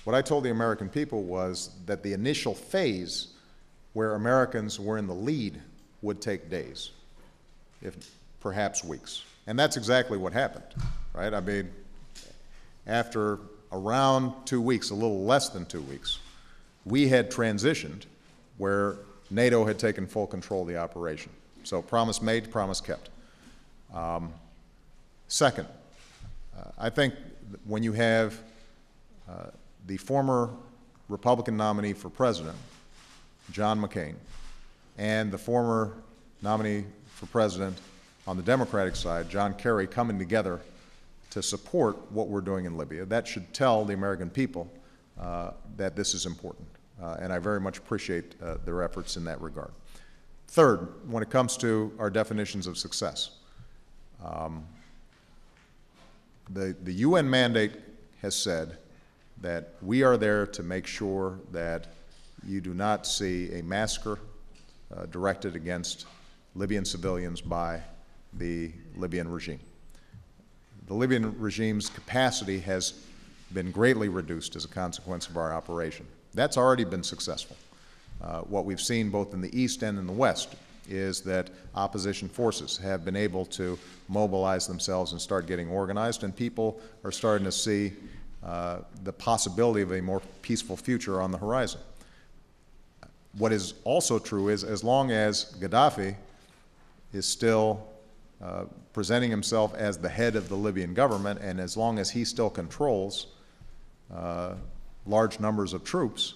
What I told the American people was that the initial phase where Americans were in the lead would take days, if perhaps weeks. And that's exactly what happened, right? I mean, after around 2 weeks, a little less than 2 weeks, we had transitioned where NATO had taken full control of the operation. So promise made, promise kept. Second, I think when you have the former Republican nominee for president, John McCain, and the former nominee for president on the Democratic side, John Kerry, coming together to support what we're doing in Libya, that should tell the American people that this is important. And I very much appreciate their efforts in that regard. Third, when it comes to our definitions of success, the UN mandate has said that we are there to make sure that you do not see a massacre directed against Libyan civilians by the Libyan regime. The Libyan regime's capacity has been greatly reduced as a consequence of our operation. That's already been successful. What we've seen both in the East and in the West is that opposition forces have been able to mobilize themselves and start getting organized, and people are starting to see the possibility of a more peaceful future on the horizon. What is also true is as long as Gaddafi is still presenting himself as the head of the Libyan government, and as long as he still controls large numbers of troops,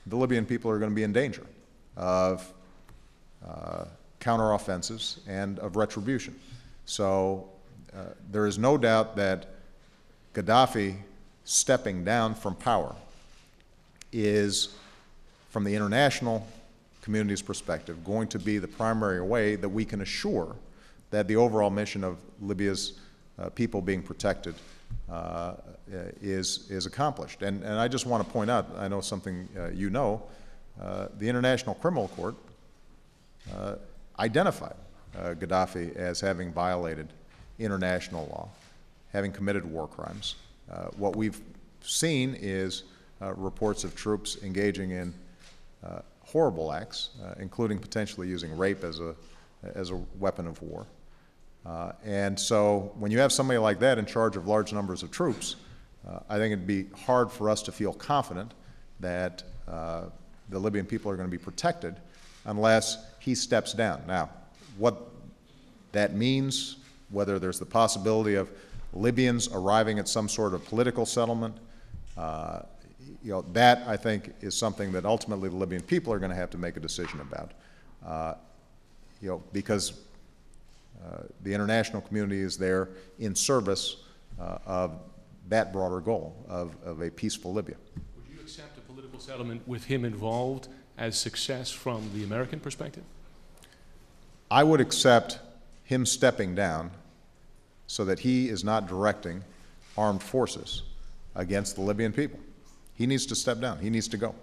the Libyan people are going to be in danger of counteroffensives and of retribution. So there is no doubt that Gaddafi stepping down from power is, from the international community's perspective, going to be the primary way that we can assure that the overall mission of Libya's people being protected is accomplished. And I just want to point out, I know something you know, the International Criminal Court identified Gaddafi as having violated international law, having committed war crimes. What we've seen is reports of troops engaging in horrible acts, including potentially using rape as a weapon of war. And so when you have somebody like that in charge of large numbers of troops, I think it'd be hard for us to feel confident that the Libyan people are going to be protected unless he steps down. Now, what that means, whether there's the possibility of Libyans arriving at some sort of political settlement, that I think is something that ultimately the Libyan people are going to have to make a decision about, because the international community is there in service of that broader goal of a peaceful Libya. Would you accept a political settlement with him involved as success from the American perspective? I would accept him stepping down so that he is not directing armed forces against the Libyan people. He needs to step down. He needs to go.